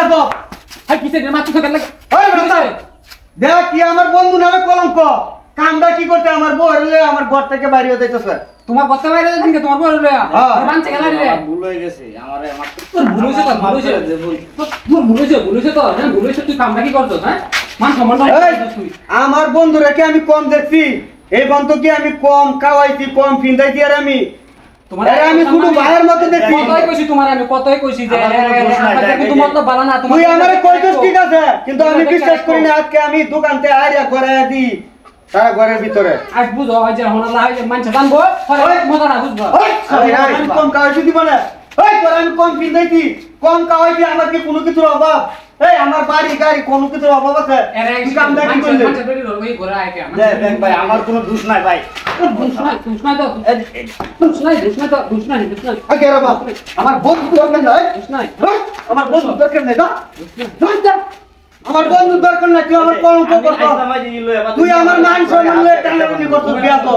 বেয়াদব হাই কিসে রে মাছ খেতে লাগে ওই বেটা দেখ কি আমার বন্ধু নামে কলঙ্ক কামটা কি করতে আমার বউ হলে আমার ঘর থেকে বাইরে হতে চাইছে তোমার বস্তা বাইরে দিন কে তোমার বড় লয়া মানছে গেলা রে ভুল হয়ে গেছে আমারে আমার তোর ভুল হইছে তো ভুল হইছে তো হ্যাঁ ভুল হইছে তুই কামটা কি করছস হ্যাঁ মান সম্মান তুই আমার বন্ধুরা কি আমি কম দেখছি এই বন্ধু কি আমি কম খাওয়াইছি কম ফিন্দাইছি আর আমি তোমার আমি শুধু ভাইয়ের মতো দেখছি কতই কইছি তোমার আমি কতই কইছি যে তোমার তো বালা না তুই আমারে কইছস ঠিক আছে কিন্তু আমি বিশ্বাস করি না আজকে আমি দোকানতে আইরা করে দি তার ঘরের ভিতরে আজ বুঝো ওই যে হনালা হয় যে মানছে জানবো মজা না বুঝবো আমি কম খাওয়াইছি দিব না ওই তোর আমি কম ফিন্দাইছি কম খাওয়াইছি আমার কি কোনো কিছুর অভাব এই আমার বাড়ি গাড়ি কোনো কিছুর অভাব আছে তুই কামটা কি করলি মানছে বেরি ওই ঘরে আয় কে দেখ ভাই আমার কোনো দোষ নাই ভাই দুষ নাই আগে রে বাপ আমার বন্ধু দরকার নাই আমার বন্ধু দরকার নাই না আমার বন্ধু দরকার নাই তুই আমার কলঙ্ক করছস তুই আমার মান সম্মান লয়ে টানাটানি করছস বিয়া তো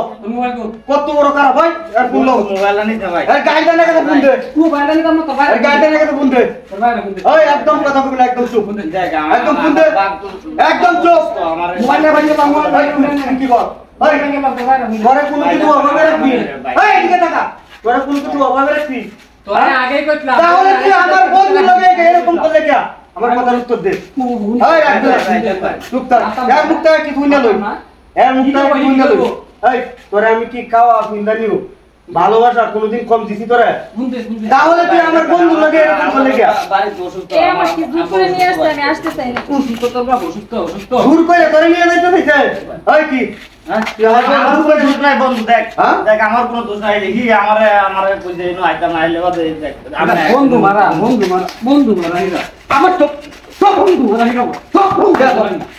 কত বড় খারাপ ভাই আর কোন লোক মোবাইল নিতে ভাই এই গাইডা নাকি তো বুনদে তুই বাইরে নিকাম না তো বাইরে এই গাইডা নাকি তো বুনদে বাইরে কিন্তু ওই একদম কথা কবি না একদম চুপ জায়গা একদম বুনদে একদম চুপ আমার মোবাইল না ভাঙে মোবাইল কি বল ওই ঘরে কোনো কিছু অভাবে রাখবি এই এদিকে টাকা ঘরে কোনো কিছু অভাবে রাখবি তোরা আগেই কইতলা তাহলে তুই আমার বন্ধু লগে এরকম করলে কি আমার কথার উত্তর দে এই চুপ থাক এর মুখটা কি তুই না লই এর মুখটা কি তুই না লই এই তোরে আমি কি খাওয়া পিন্দা নিও ভালোবাসা কোনোদিন কম দিছি তোরে তাহলে তুই আমার বন্ধু লগে এরকম করলে কি বাড়ি অসুস্থ এ আমার কি জোর করে নিয়ে আসতে আমি আসতে চাই না অসুস্থ অসুস্থ দূর করে তোরে নিয়ে যাইতে দিছে ওই কি তুই আমার আমার বন্ধু কোনো দোষ নাই বন্ধু দেখ হ্যাঁ? দেখ আমার কোনো দোষ নাই দেখি আমারে কইছে ইনো আইতাম না আইলে বাদে দেখ বন্ধু মারা এরা আমার তো সব বন্ধু মারা এরা সব বন্ধু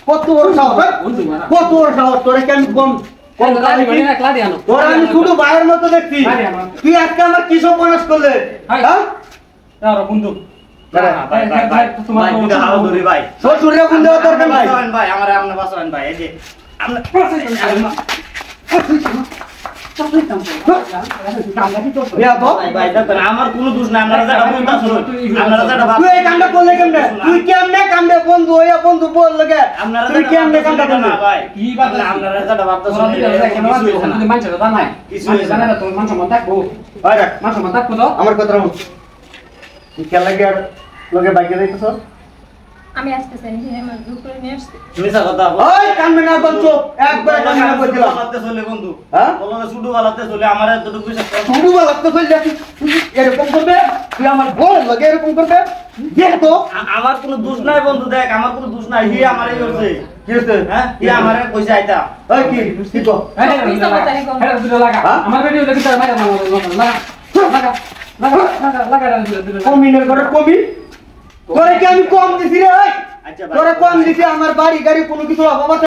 কত বড় সাহস বন্ধু মারা কত বড় সাহস তোরে কেন কম কম ক্লাদি বলি না ক্লাদি আনো তোরা আমি শুধু ভাইয়ের মতো দেখছি তুই আজকে আমার কি সব বনস করলে হ্যাঁ আরে বন্ধু ভাই তোমার কিন্তু হাও ধরি ভাই শ্বশুরে কোন দেওয়া দরকার নাই ভাই আমারে আমনে বাসেন ভাই এই যে আমনে বিয়া তো ভাই দেখেন আমার কোনো দোষ নাই আপনারা যেটা বলতাছেন আপনারা যেটা তুই এই কামটা করলে কেমনে তুই কেমনে কামবে বন্ধু হইয়া বন্ধু বল লাগে আপনারা তুই কেমনে কামটা করলি না ভাই কি বাদ আপনারা যেটা ভাবতাছেন তুমি মানছ দাদা নাই কিছু জানা না তুমি মানছ মত থাকবো ওই দেখ মানছ মত থাকবো তো আমার কথা রাখো তুই কেন লাগে আর লগে বাইকে যাইতেছ আমি আসতে চাই না আমার জোর করে নিয়ে আসতে তুমি সা কথা ওই কামবে না বল চুপ একবার কামবে না বল দিলাম বালাতে চলে বন্ধু হ্যাঁ বললে শুধু বালাতে চলে আমারে তো বিশ্বাস করো শুরু বলা তো কই যাচ্ছিস তুই এরকম করবে তুই আমার বল লাগে এরকম করবে দেখ তো আমার কোনো দোষ নাই বন্ধু দেখ আমার কোনো দোষ নাই হি আমারে করছে কি হচ্ছে হ্যাঁ হি আমারে কইছে আইতা ওই কি কি তো আমার ভিডিও দেখি তার মারা লাগা কমিনের করে কমি তোরে কি আমি কম দিছি রে আচ্ছা তোরে কম দিছি আমার বাড়ি গাড়ি কোনো কিছু অভাব আছে